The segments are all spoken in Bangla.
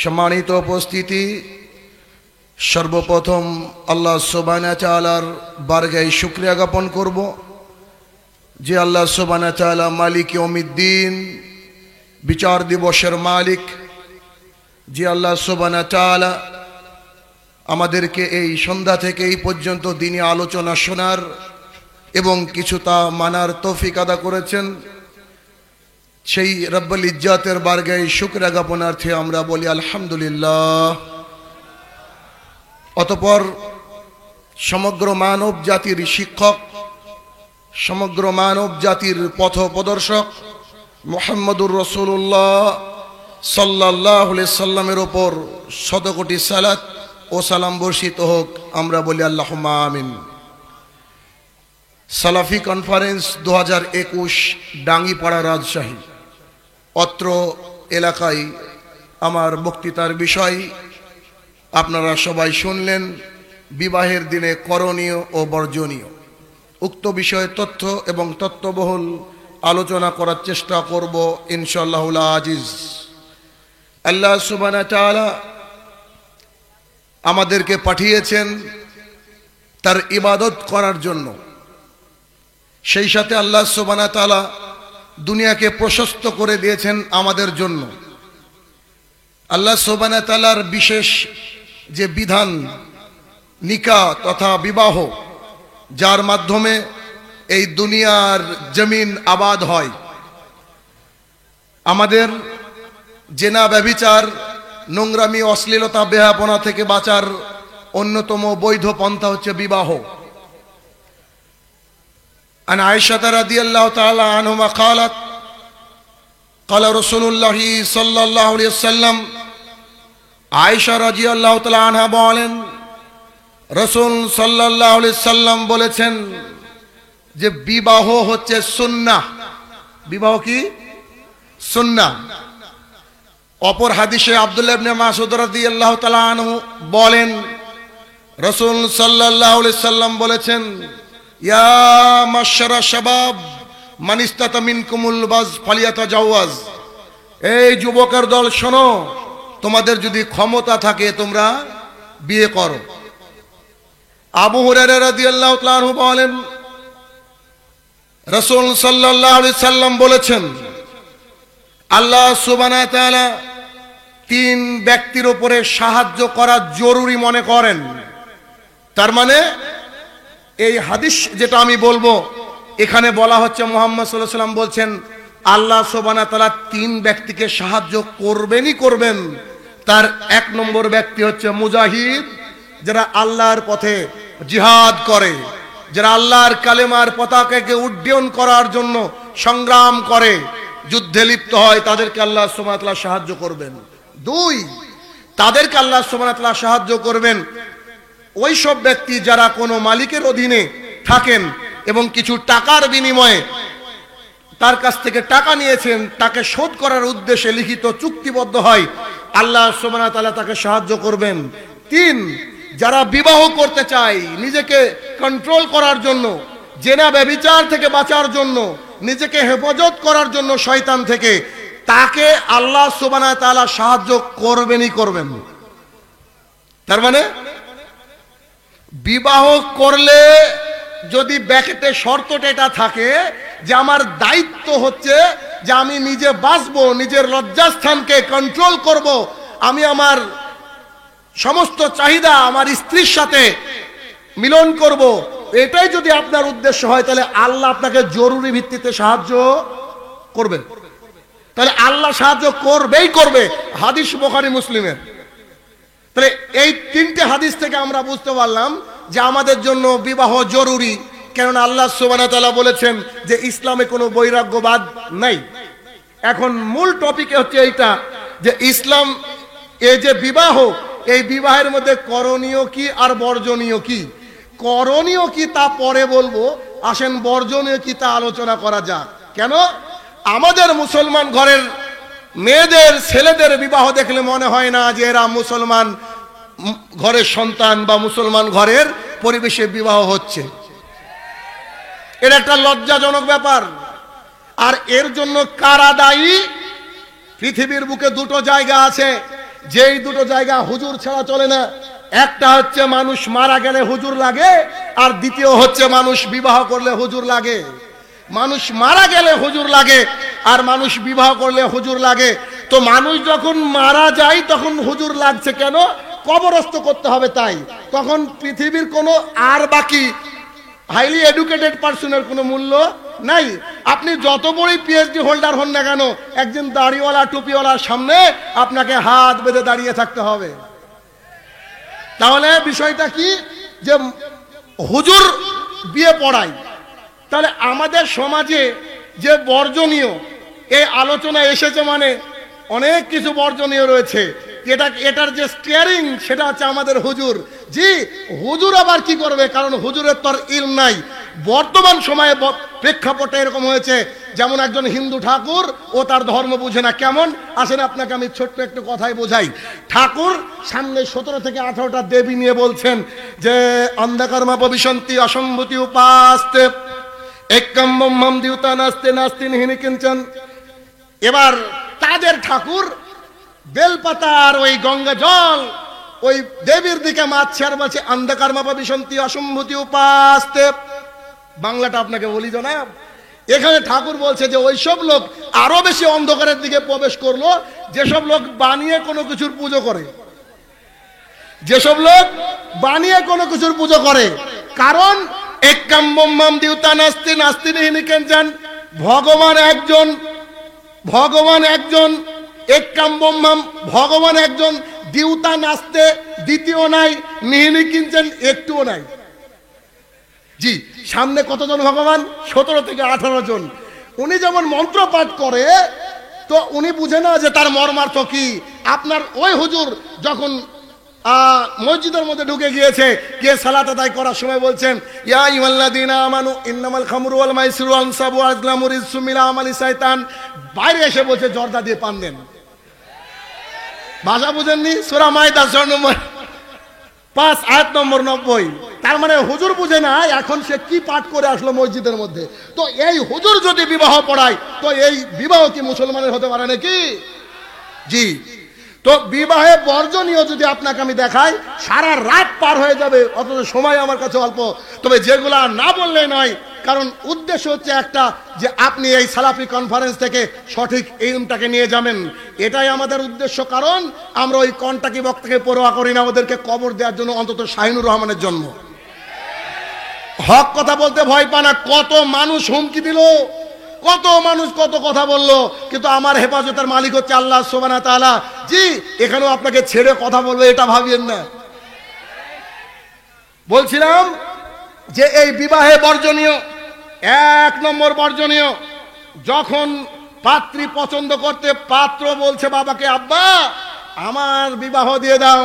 সম্মানিত উপস্থিতি, সর্বপ্রথম আল্লাহ সুবহানাহু ওয়া তাআলার বারগাহে শুকরিয়া জ্ঞাপন করব যে আল্লাহ সুবহানাহু ওয়া তাআলা মালিক ইয়াউমিদ্দিন, বিচার দিবসের মালিক, যে আল্লাহ সুবহানাহু ওয়া তাআলা আমাদেরকে এই সন্ধ্যা থেকে এই পর্যন্ত দিনী আলোচনা শোনার এবং কিছুটা মানার তৌফিক আদা করেছেন। সেই রব্বুল ইজ্জাতের বারগাহে শুকরিয়া জ্ঞাপনার্থে আমরা বলি আলহামদুলিল্লাহ। অতঃপর সমগ্র মানব জাতির শিক্ষক, সমগ্র মানব জাতির পথ প্রদর্শক মুহাম্মদুর রাসূলুল্লাহ সাল্লাল্লাহু আলাইহি সাল্লামের উপর শতকোটি সালাত ও সালাম বর্ষিত হোক, আমরা বলি আল্লাহুম্মা আমিন। সালাফি কনফারেন্স 2021 ডাঙ্গিপাড়া, রাজশাহী। অত্র এলাকায় আমার বক্তৃতার বিষয় আপনারা সবাই শুনলেন, বিবাহের দিনে করণীয় ও বর্জনীয়। উক্ত বিষয়ে তথ্য এবং তত্ত্ববহুল আলোচনা করার চেষ্টা করব ইনশাআল্লাহুল আজিজ। আল্লাহ সুবহানাহু ওয়া তাআলা আমাদেরকে পাঠিয়েছেন তার ইবাদত করার জন্য। সেই সাথে আল্লাহ সুবহানাহু ওয়া তাআলা দুনিয়াকে প্রশস্ত করে দিয়েছেন আমাদের জন্য। আল্লাহ সুবহানাহু ওয়া তাআলার বিশেষ যে বিধান, নিকাহ তথা বিবাহ, যার মাধ্যমে এই দুনিয়ার জমিন আবাদ হয়। আমাদের জেনা, ব্যভিচার, নোংরামি, অশ্লীলতা, বেহাপনা থেকে বাঁচার অন্যতম বৈধ পন্থা হচ্ছে বিবাহ। عن عائشة رضي الله تعالى عنهما قالت قال رسول الله صلى الله عليه وسلم, আয়েশা রাদিয়াল্লাহু তাআলা আনহা বলেন, রাসূল সাল্লাল্লাহু আলাইহি সাল্লাম বলেছেন যে বিবাহ হচ্ছে সুন্নাহ। বিবাহ কি? সুন্নাহ। অপর হাদিসে আব্দুল্লাহ ইবনে মাসউদ রাদিয়াল্লাহু তাআলা আনহু বলেন, রাসূল সাল্লাল্লাহু আলাইহি সাল্লাম বলেছেন, ইয়া মাশশারা শাবাব মান ইসতাতা মিনকুমুল বাজ ফালিয়াতাজাওয়াজ। এই যুবকের দল শোনো, তোমাদের যদি ক্ষমতা থাকে তোমরা বিয়ে করো। আবু হুরায়রা রাদিয়াল্লাহু তাআলা আনহু বলেন, রাসূল সাল্লাল্লাহু আলাইহি সাল্লাম বলেছেন, আল্লাহ সুবহানাহু ওয়া তাআলা তিন ব্যক্তির উপরে সাহায্য করা জরুরি মনে করেন। তার মানে এই হাদিস যেটা আমি বলবো, এখানে বলা হচ্ছে মুহাম্মদ সাল্লাল্লাহু আলাইহি ওয়াসাল্লাম বলছেন আল্লাহ সুবহানাহু ওয়া তাআলা তিন ব্যক্তিকে সাহায্য করবেনই করবেন। তার এক নম্বর ব্যক্তি হচ্ছে মুজাহিদ, যারা আল্লাহর পথে জিহাদ করে, যারা আল্লাহর কালেমার পতাকাকে উড্ডয়ন করার জন্য সংগ্রাম করে, যুদ্ধে লিপ্ত হয়, তাদেরকে আল্লাহ সুবহানাহু ওয়া তাআলা সাহায্য করবেন। দুই, তাদেরকে আল্লাহ সুবহানাহু ওয়া তাআলা সাহায্য করবেন ওই সব ব্যক্তি যারা কোনো মালিকের অধীনে থাকেন এবং কিছু টাকার বিনিময়ে তার কাছ থেকে টাকা নিয়েছেন, তাকে শোধ করার উদ্দেশ্যে লিখিত চুক্তিবদ্ধ হয়, আল্লাহ সুবহানাহু ওয়া তাআলা তাকে সাহায্য করবেন। তিন, যারা বিবাহ করতে চায় নিজেকে কন্ট্রোল করার জন্য, জেনা ব্যভিচার থেকে বাঁচার জন্য, নিজেকে হেফাজত করার জন্য শয়তান থেকে, তাকে আল্লাহ সুবহানাহু ওয়া তাআলা সাহায্য করবেনই করবেন। তার মানে বিবাহ করলে যদি ব্যাকেটে শর্তটা এটা থাকে যে আমার দায়িত্ব হচ্ছে যে আমি নিজে বাঁচবো, নিজের লজ্জাস্থানকে কন্ট্রোল করব, আমি আমার সমস্ত চাহিদা আমার স্ত্রীর সাথে মিলন করব, এটাই যদি আপনার উদ্দেশ্য হয়, তাহলে আল্লাহ আপনাকে জরুরি ভিত্তিতে সাহায্য করবে। তাহলে আল্লাহ সাহায্য করবেই করবে। হাদিস বুখারী মুসলিমের। তাহলে এই তিনটে হাদিস থেকে আমরা বুঝতে পারলাম যে আমাদের জন্য বিবাহ জরুরি, কেননা আল্লাহ সুবহানাহু ওয়া তাআলা বলেছেন যে ইসলামে কোনো বৈরাগ্যবাদ নাই। এখন মূল টপিকে হচ্ছে এইটা যে ইসলাম, এই যে বিবাহ, এই বিবাহের মধ্যে করণীয় কি আর বর্জনীয় কি। করণীয় কি তা পরে বলবো, আসেন বর্জনীয় কি তা আলোচনা করা যাক। কেন আমাদের মুসলমান ঘরের মেয়েদের, ছেলেদের বিবাহ দেখলে মনে হয় না যে এরা মুসলমান ঘরের সন্তান বা মুসলমান ঘরের পরিবেশে বিবাহ হচ্ছে। এটা একটা লজ্জাজনক ব্যাপার। আর এর জন্য কারা দায়ী? পৃথিবীর বুকে দুটো জায়গা আছে, যেই দুটো জায়গা হুজুর ছাড়া চলে না, একটা হচ্ছে মানুষ মারা গেলে হুজুর লাগে, আর দ্বিতীয় হচ্ছে মানুষ বিবাহ করলে হুজুর লাগে। মানুষ মারা গেলে হুজুর লাগে, আর মানুষ বিবাহ করলে হুজুর লাগে। তো মানুষ যখন মারা যায় তখন হুজুর লাগছে কেন? কবরস্থ করতে হবে তাই। তখন পৃথিবীর কোনো আর বাকি হাইলি এডুকেটেড পার্সনের কোনো মূল্য নাই। আপনি যত বড়ই পিএইচডি হোল্ডার হন না কেন, একজন দাড়িওয়ালা টুপিওয়ালার সামনে আপনাকে হাত বেঁধে দাঁড়িয়ে থাকতে হবে। তাহলে বিষয়টা কি, যে হুজুর বিয়ে পড়ায়। তাহলে আমাদের সমাজে যে বর্জনীয় এই আলোচনা এসেছে, মানে অনেক কিছু বর্জনীয় রয়েছে। এটার যে স্টিয়ারিং সেটা হচ্ছে আমাদের হুজুর। জি, হুজুর আবার কি করবে? কারণ হুজুরের তো আর ইলম নাই। বর্তমান সময়ে প্রেক্ষাপটে এরকম হয়েছে, যেমন একজন হিন্দু ঠাকুর, ও তার ধর্ম বুঝে না। কেমন? আসেন আপনাকে আমি ছোট্ট একটু কথাই বোঝাই। ঠাকুর সামনে 17 থেকে 18টা দেবী নিয়ে বলছেন যে অন্ধকারমা ভবিষ্যন্তি অসম্ভূতি উপাস্তে একম ব্রহ্মম দ্যুতা নাস্তে নাস্তি নিহিনি কিঞ্চন। এবার তাদের ঠাকুর বেলপাতা আর ওই গঙ্গা জল ওই দেবীর দিকে মারছে আর বলছে অন্ধকারমা ভবিষ্যন্তি অসম্ভূতি উপাস্তে। বাংলাটা আপনাকে বলি জনাব, এখানে ঠাকুর বলছে যে ওইসব লোক আরো বেশি অন্ধকারের দিকে প্রবেশ করলো যেসব লোক বানিয়ে কোনো কিছুর পুজো করে। যেসব লোক বানিয়ে কোনো কিছুর পুজো করে। কারণ একম ব্রহ্মম দ্যুতা নাস্তি নাস্তি নিহিনি কিঞ্চন। ভগবান একজন, ভগবান একজন, একম ব্রহ্মম, ভগবান একজন, দ্যুতা নাস্তে, দ্বিতীয় নাই, নিহিনি কিঞ্চন, একটুও নাই। জি, সামনে কতজন ভগবান? 17 থেকে 18 জন। উনি যেমন মন্ত্র পাঠ করে, তো উনি বুঝে না যে তার মর্মার্থ কি। আপনার ওই হুজুর যখন মসজিদের মধ্যে ঢুকে গিয়েছে, গিয়ে সালাত আদায় করার সময় বলছেন ইয়া আইয়ুহাল্লাযীনা আমানু ইন্নামাল খামরু ওয়াল মাইসিরু ওয়াল আনসাবু ওয়াল আজলামু রিজসুম মিন আমালি শাইতান। বাইরে এসে বলছে জর্দা দিয়ে পান দেন। ভাষা বুঝেননি? সূরা মাইদা 6 নম্বর 5 আয়াত নম্বর 90। তার মানে হুজুর বুঝে না এখন সে কি পাঠ করে আসলো মসজিদের মধ্যে। তো এই হুজুর যদি বিবাহ পড়ায়, তো এই বিবাহ কি মুসলমানের হতে পারে নাকি? জি। তো বিবাহে বর্জনীয় যদি আপনাকে আমি দেখাই, সারা রাত পার হয়ে যাবে, অথচ সময় আমার কাছে অল্প। তবে যেগুলা না বললে নয়, কারণ উদ্দেশ্য হচ্ছে একটা, যে আপনি এই সালাফি কনফারেন্স থেকে সঠিক ইলমটাকে নিয়ে যাবেন, এটাই আমাদের উদ্দেশ্য। কারণ আমরা ওই কন্টাকি বক্তাকে পরোয়া করি না, ওদেরকে কবর দেওয়ার জন্য, অন্তত শাহিনুর রহমানের জন্ম। হক কথা বলতে ভয় পায় না। কত মানুষ হুমকি দিল, কত মানুষ কত কথা বললো, কিন্তু আমার হেফাজতের মালিক হচ্ছে আল্লাহ সুবহানাহু ওয়া তাআলা। জি, এখানেও আপনাকে ছেড়ে কথা বলবে এটা ভাবিয়েন না। বলছিলাম যে এই বিবাহে বর্জনীয়, 1 নম্বর বর্জনীয়, যখন পাত্রী পছন্দ করতে পাত্র বলছে বাবাকে, আব্বা আমার বিবাহ দিয়ে দাও,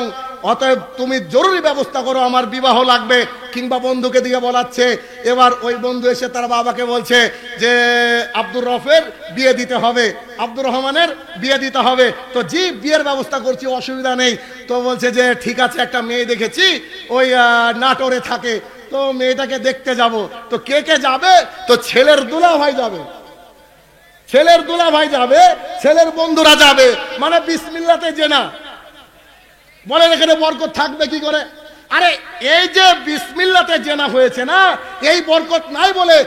অতএব তুমি জরুরি ব্যবস্থা করো, আমার বিবাহ লাগবে। কিংবা বন্ধুকে দিয়ে বলাচ্ছে, এবার ওই বন্ধু এসে তার বাবাকে বলছে যে আব্দুর রফের বিয়ে দিতে হবে, আব্দুর রহমানের বিয়ে দিতে হবে। তো জি, বিয়ের ব্যবস্থা করছি, অসুবিধা নেই। তো বলছে যে ঠিক আছে, একটা মেয়ে দেখেছি ওই নাটোরে থাকে, তো মেয়েটাকে দেখতে যাব। তো কে কে যাবে? তো ছেলের দুলাভাই যাবে, ছেলের দুলাভাই যাবে, ছেলের বন্ধুরা যাবে। মানে বিসমিল্লাতে জেনা। বলেন এখানে বরকত থাকবে কি করে? আরে এই যে বিসমিল্লাতে জেনা হয়েছে না, এই বরকত নাই বলে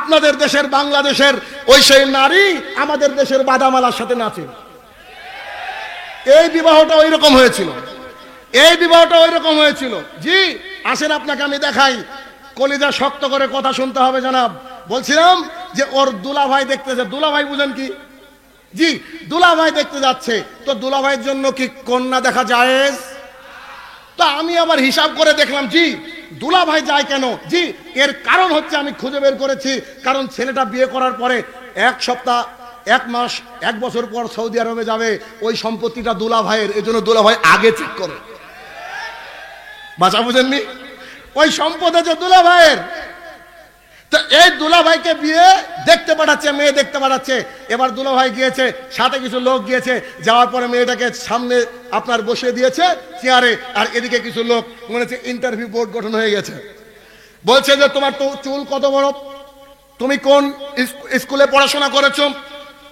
আপনাদের দেশের বাংলাদেশের ওই সেই নারী আমাদের দেশের বাদামালার সাথে নাচে। এই বিবাহটা ওই রকম হয়েছিল, এই বিবাহটা ওই রকম হয়েছিল। জি, আসেন আপনাকে আমি দেখাই। কলিজা শক্ত করে কথা শুনতে হবে জনাব। বলছিলাম যে ওর দুলাভাই দেখতেছে। দুলাভাই বুঝেন কি? জি, দুলাভাই দেখতে যাচ্ছে। তো দুলাভাইয়ের জন্য কি কন্যা দেখা জায়েজ? তো আমি আবার হিসাব করে দেখলাম, জি দুলাভাই যায় কেন? জি, এর কারণ হচ্ছে আমি খুঁজে বের করেছি। কারণ ছেলেটা বিয়ে করার পরে 1 সপ্তাহ, 1 মাস, 1 বছর পর সৌদি আরবে যাবে, ওই সম্পত্তিটা দুলাভাইয়ের। এই জন্য দুলাভাই আগে চেক করে। বাঁচা বুঝেননি? ওই সম্পদ আছে দুলাভাইয়ের। তো এই দুলাভাইকে বিয়ে দেখতে পাঠাচ্ছে, মেয়ে দেখতে পাঠাচ্ছে। এবার দুলাভাই গিয়েছে, সাথে কিছু লোক গিয়েছে। যাওয়ার পরে মেয়েটাকে সামনে আপনার বসিয়ে দিয়েছে চেয়ারে, আর এদিকে কিছু লোক, মনে হচ্ছে ইন্টারভিউ বোর্ড গঠন হয়ে গেছে। বলছে যে তোমার তো চুল কত বড়, তুমি কোন স্কুলে পড়াশোনা করেছো,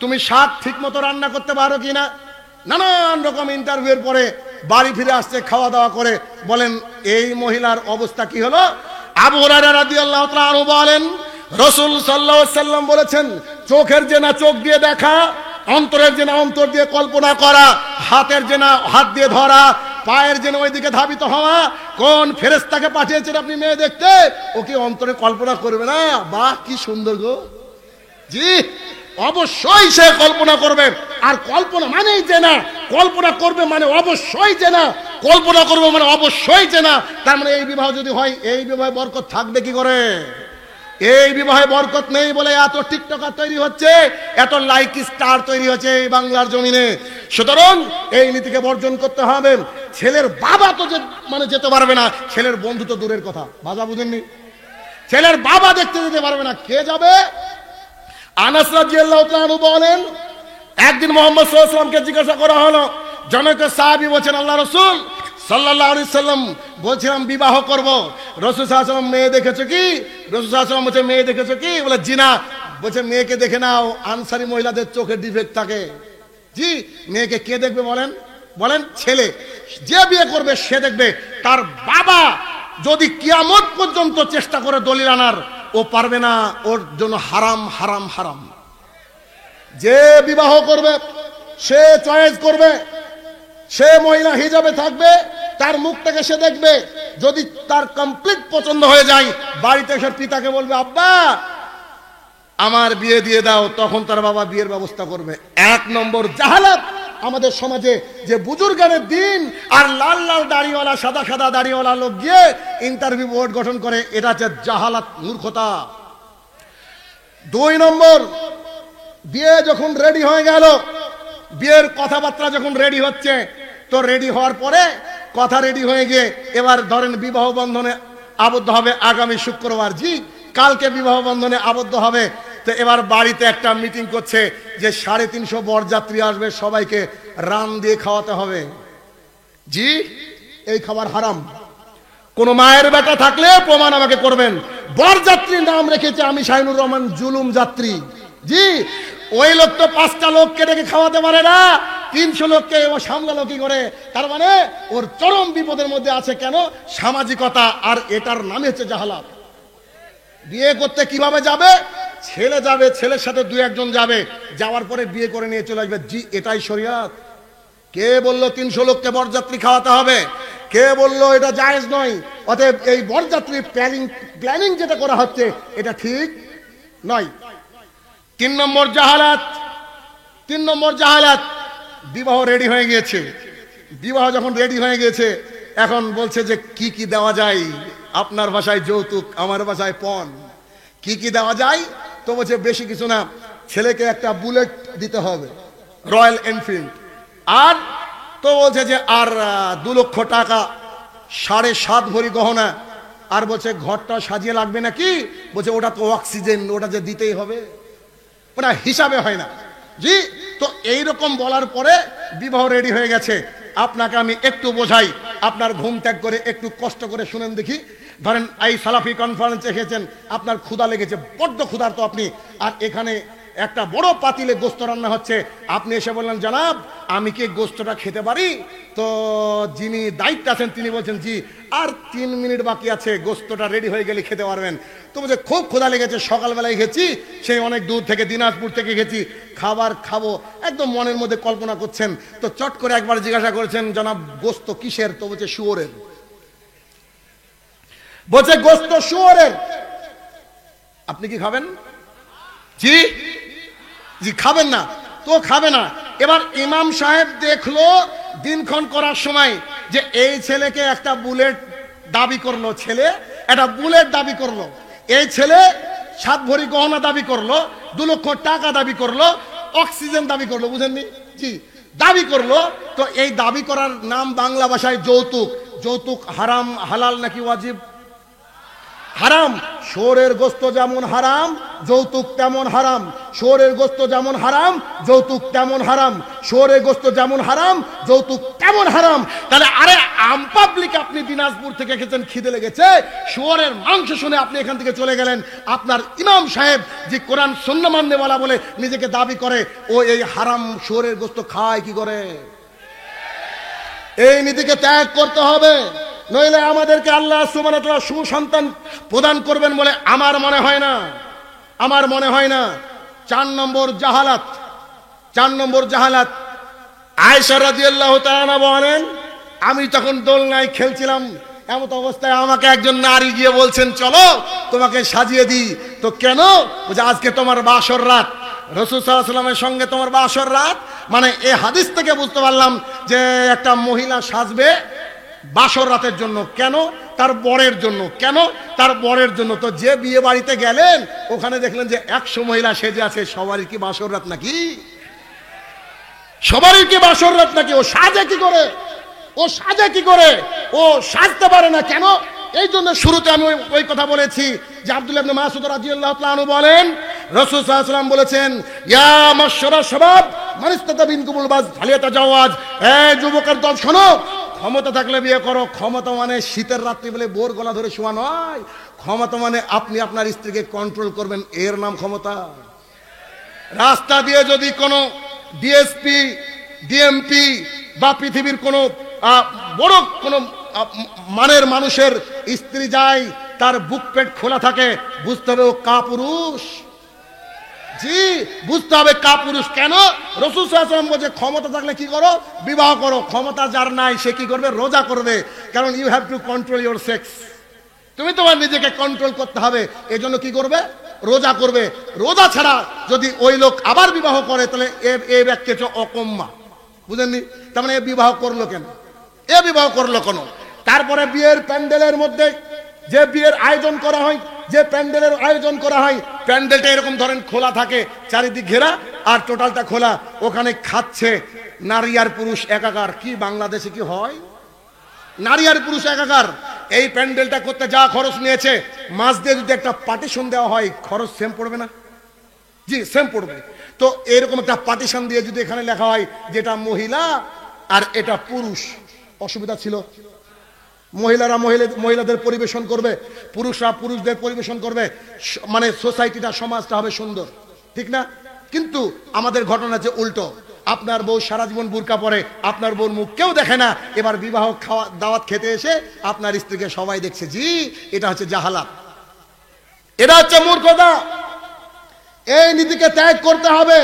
তুমি শাক ঠিক মতো রান্না করতে পারো কিনা, নানান রকম ইন্টারভিউর পরে বাড়ি ফিরে আসছে খাওয়া দাওয়া করে। বলেন এই মহিলার অবস্থা কি হলো? আবু হুরায়রা রাদিয়াল্লাহু তাআলা আনহু বলেন, রাসূল সাল্লাল্লাহু আলাইহি সাল্লাম বলেছেন, চোখের জেনা চোখ দিয়ে দেখা, অন্তরের জেনা অন্তর দিয়ে কল্পনা করা, হাতের জেনা হাত দিয়ে ধরা, পায়ের জেনা ওইদিকে ধাবিত হওয়া। কোন ফেরেশতাকে পাঠিয়েছেন আপনি মেয়ে দেখতে? ও কি অন্তরে কল্পনা করবে না? বাহ কি সুন্দর গো! জি, অবশ্যই সে কল্পনা করবে। আর কল্পনা মানেই জেনা, কল্পনা করবে মানে অবশ্যই জেনা, কল্পনা করবে মানে অবশ্যই জেনা। তার মানে এই বিবাহ যদি হয়, এই বিবাহে বরকত থাকবে কি করে? এই বিবাহে বরকত নেই বলে এত টিকটকার তৈরি হচ্ছে, এত লাইক স্টার তৈরি হচ্ছে এই বাংলার জমিনে। সুতরাং এই নীতিকে বর্জন করতে হবে। ছেলের বাবা তো মানে যেতে পারবে না, ছেলের বন্ধু তো দূরের কথা। ভাষা বুঝেননি? ছেলের বাবা দেখতে যেতে পারবে না, কে যাবে? আনাস রাদিয়াল্লাহু তাআলা আনহু বলেন, একদিন মুহাম্মদ সাল্লাল্লাহু আলাইহি ওয়াসাল্লামকে জিজ্ঞাসা করা হলো, জনৈক সাহাবী বলেন, আল্লাহ রাসূল সাল্লাল্লাহু আলাইহি সাল্লাম বলছিলাম বিবাহ করব, রাসূল সাল্লাল্লাহু আলাইহি ওয়াসাল্লাম মেয়ে দেখেছো কি? রাসূল সাল্লাল্লাহু আলাইহি ওয়াসাল্লাম বলেন মেয়ে দেখেছো কি? বলে জি না। বলছে মেয়েকে দেখে নাও, আনসারী মহিলাদের চোখে ডিফেক্ট থাকে। জি, মেয়েকে কে দেখবে বলেন? বলেন ছেলে। যে বিয়ে করবে সে দেখবে। তার বাবা যদি কিয়ামত পর্যন্ত চেষ্টা করে দলিল আনার, ও পারবে না, ওর জন্য হারাম হারাম হারাম। যে বিবাহ করবে সে চয়েস করবে, সে মহিলা হিজাবে থাকবে, তার মুখটাকে সে দেখবে। যদি তার কমপ্লিট পছন্দ হয়ে যায়, বাড়িতে এসে পিতাকে বলবে আব্বা আমার বিয়ে দিয়ে দাও, তখন তার বাবা বিয়ের ব্যবস্থা করবে। এক নম্বর জাহালাত আমাদের সমাজে, যে বুজুর্গানের দিন আর লাল লাল দাড়িওয়ালা সাদা সাদা দাড়িওয়ালা লোক গিয়ে ইন্টারভিউ বোর্ড গঠন করে, এটা হচ্ছে জাহালাত, মূর্খতা। দুই নম্বর, বিয়ে যখন রেডি হয়ে গেল, বিয়ের কথাবার্তা যখন রেডি হচ্ছে, তো রেডি হওয়ার পরে কথা রেডি হয়ে গিয়ে এবার ধরেন বিবাহ বন্ধনে আবদ্ধ হবে আগামী শুক্রবার। জি, কালকে বিবাহ বন্ধনে আবদ্ধ হবে। তো এবার বাড়িতে একটা মিটিং করছে যে 350 বরযাত্রী আসবে, সবাইকে রান দিয়ে খাওয়াতে হবে। জি, এই খাবার হারাম। কোন মায়ের বেটা থাকলে প্রমাণ আমাকে করবেন। বরযাত্রীর নাম রেখেছে আমি শাহিনুর রহমান জুলুম যাত্রী। জি, ওই লোক তো 5টা লোককে ডেকে খাওয়াতে পারে না, 300 লোককে ও সামলালো কি করে? তার মানে ওর চরম বিপদের মধ্যে আছে। কেন? সামাজিকতা। আর এটার নামে হচ্ছে জাহালাত। বিয়ে করতে কিভাবে যাবে? ছেলে যাবে, ছেলের সাথে 2-1 জন যাবে, যাওয়ার পরে বিয়ে করে নিয়ে চলে আসবে। জি, এটাই শরিয়াত। কে বললো 300 লোককে বরযাত্রী খাওয়াতে হবে? কে বললো এটা জায়েজ নয়? অতএব এই বরযাত্রী প্ল্যানিং যেটা করা হচ্ছে এটা ঠিক নয়। 3 নম্বর জাহালাত। 3 নম্বর জাহালাত, বিবাহ রেডি হয়ে গিয়েছে। বিবাহ যখন রেডি হয়ে গেছে, এখন বলছে যে কি কি দেওয়া যায়। আপনার ভাষায় যৌতুক, আমার ভাষায় পণ। কি কি দেওয়া যায়? তো বলছে বেশি কিছু না, ছেলেকে একটা বুলেট দিতে হবে, রয়্যাল এনফিল্ড। আর তো বলছে যে আর 2 লক্ষ টাকা, 7.5 ভরি গহনা। আর বলছে ঘরটা সাজিয়ে লাগবে নাকি? বলছে ওটা তো অক্সিজেন, ওটা যে দিতেই হবে, ওটা হিসাবে হয় না। জি, তো এইরকম বলার পরে বিবাহ রেডি হয়ে গেছে। আপনাকে আমি একটু বোঝাই, আপনার ঘুম ত্যাগ করে একটু কষ্ট করে শুনেন দেখি। ধরেন এই সালাফি কনফারেন্সে এসেছেন, আপনার ক্ষুধা লেগেছে, বড্ড ক্ষুধার্ত আপনি, আর এখানে একটা বড় পাতিলে গোস্ত রান্না হচ্ছে। আপনি এসে বললেন জনাব আমি কি গোস্তটা খেতে পারি? তো যিনি দায়িত্বে আছেন তিনি বলছেন জি, আর 3 মিনিট বাকি আছে, গোস্তটা রেডি হয়ে গেলে খেতে পারবেন। তো বলছে খুব ক্ষুধা লেগেছে, সকালবেলায় খেয়েছি, সেই অনেক দূর থেকে দিনাজপুর থেকে খেয়েছি, খাবার খাবো, একদম মনের মধ্যে কল্পনা করছেন। তো চট করে একবার জিজ্ঞাসা করেছেন জনাব গোস্ত কিসের? তো বলছে শুয়োরের। বলছে গোস্ত শুয়োরের, আপনি কি খাবেন? জি জি, খাবেন না। তো খাবে না। এবার ইমাম সাহেব দেখলো দিনক্ষণ করার সময় যে এই ছেলেকে একটা বুলেট দাবি করলো, ছেলে একটা বুলেট দাবি করলো, এই ছেলে 7 ভরি গহনা দাবি করলো, 2 লক্ষ টাকা দাবি করলো, অক্সিজেন দাবি করলো। বুঝেননি? জি, দাবি করলো। তো এই দাবি করার নাম বাংলা ভাষায় যৌতুক। যৌতুক হারাম, হালাল নাকি ওয়াজিব? হারাম। শুয়োরের গোস্ত যেমন হারাম, যৌতুক তেমন হারাম। শুয়োরের গোস্ত যেমন হারাম, যৌতুক তেমন হারাম। শুয়োরের গোস্ত যেমন হারাম, যৌতুক তেমন হারাম। তাহলে আরে আম পাবলিক, আপনি দিনাজপুর থেকে এসেছেন, খিদে লেগেছে, শুয়োরের মাংস শুনে আপনি এখান থেকে চলে গেলেন। আপনার ইমাম সাহেব যে কোরআন সুন্নাহ মাননেওয়ালা বলে নিজেকে দাবি করে, ও এই হারাম শুয়োরের গোস্ত খায় কি করে? এই নীতিকে ত্যাগ করতে হবে, নইলে আমাদেরকে আল্লাহ সুবহানাহু ওয়া তাআলা সুসন্তান প্রদান করবেন বলে আমার মনে হয় না, আমার মনে হয় না। 4 নম্বর জাহালাত, 4 নম্বর জাহালাত। আয়েশা রাদিয়াল্লাহু তাআলা বলেন, আমি তখন দোলনায় খেলছিলাম, এমন অবস্থায় আমাকে একজন নারী গিয়ে বলছেন, চলো তোমাকে সাজিয়ে দিই। তো কেন? বলছে আজকে তোমার বাসর রাত, রাসূল সাল্লাল্লাহু আলাইহি ওয়াসাল্লামের সঙ্গে তোমার বাসর রাত। মানে এই হাদিস থেকে বুঝতে পারলাম যে একটা মহিলা সাজবে বাসর রাতের জন্য। কেন? তার বরের জন্য। কেন? তার বরের জন্য। তো যে বিয়ে বাড়িতে গেলেন ওখানে দেখলেন যে 100 মহিলা সেজে আছে, সবারই কি বাসর রাত নাকি? সবারই কি বাসর রাত নাকি? ও সাজে কি করে? ও সাজে কি করে? ও সাজতে পারে না কেন? এই জন্য শুরুতে আমি ওই কথা বলেছি যে আব্দুল্লাহ ইবনে মাসউদ রাদিয়াল্লাহু তাআলা আনহু বলেন, রাসূল সাল্লাল্লাহু আলাইহি ওয়াসাল্লাম বলেছেন, ইয়া মাশশারা শাবাব মান ইসতাতা বিনকুমুল বাজ ফালিয়াতাজাওয়াজ। এই যুবকের দল শোনো, ক্ষমতা থাকলে বিয়ে করো। ক্ষমতা মানে শীতের রাত্রি বলে বোর গলা ধরে শোয়া নয়। ক্ষমতা মানে আপনি আপনার স্ত্রীকে কন্ট্রোল করবেন, এর নাম ক্ষমতা। রাস্তা দিয়ে যদি কোনো ডিএসপি, ডিএমপি বা পৃথিবীর কোনো বড় কোনো মানের মানুষের স্ত্রী যায়, তার বুক পেট খোলা থাকে, বুঝতে হবে ও কাপুরুষ। জি, বুঝতে হবে কাপুরুষ। কেন? রাসূল সাল্লাল্লাহু আলাইহি ওয়াসাল্লাম বলেছে ক্ষমতা থাকলে কি করো? বিবাহ করো। ক্ষমতা যার নাই সে কি করবে? রোজা করবে। কারণ you have to control your sex. তুমি তোমার নিজেকে কন্ট্রোল করতে হবে, এজন্য কি করবে? রোজা করবে। রোজা ছাড়া যদি ওই লোক আবার বিবাহ করে তাহলে এ ব্যক্তি হচ্ছে অকম্মা। বুঝেননি? তার মানে এ বিবাহ করলো কেন? এ বিবাহ করলো কেন? তারপরে বিয়ের প্যান্ডেলের মধ্যে যে বিয়ের আয়োজন করা হয়, যে প্যান্ডেলের আয়োজন করা হয়, প্যান্ডেলটা এরকম ধরেন খোলা থাকে, চারিদিক ঘেরা আর টোটালটা খোলা। ওখানে খাচ্ছে নারী আর পুরুষ একাকার। কি বাংলাদেশে কি হয়? নারী আর পুরুষ একাকার। এই প্যান্ডেলটা করতে যা খরচ নিয়েছে, মাঝ দিয়ে যদি একটা পার্টিশন দেওয়া হয়, খরচ সেম পড়বে না? জি, সেম পড়বে। তো এরকম একটা পার্টিশন দিয়ে যদি এখানে লেখা হয় যেটা মহিলা আর এটা পুরুষ, অসুবিধা ছিল? মহিলারা মহিলাদের পরিবেশন করবে, পুরুষরা পুরুষদের পরিবেশন করবে, মানে সোসাইটিটা, সমাজটা হবে সুন্দর, ঠিক না? কিন্তু আমাদের ঘটনা যে উল্টো। আপনার বউ সারা জীবন বুরকা পরে, আপনার বউর মুখ কেউ দেখে না, এবার বিবাহ খাওয়া দাওয়াত খেতে এসে আপনার স্ত্রীকে সবাই দেখছে। জি, এটা হচ্ছে জাহালাত, এটা হচ্ছে মূর্খতা। এই নীতিকে ত্যাগ করতে হবে।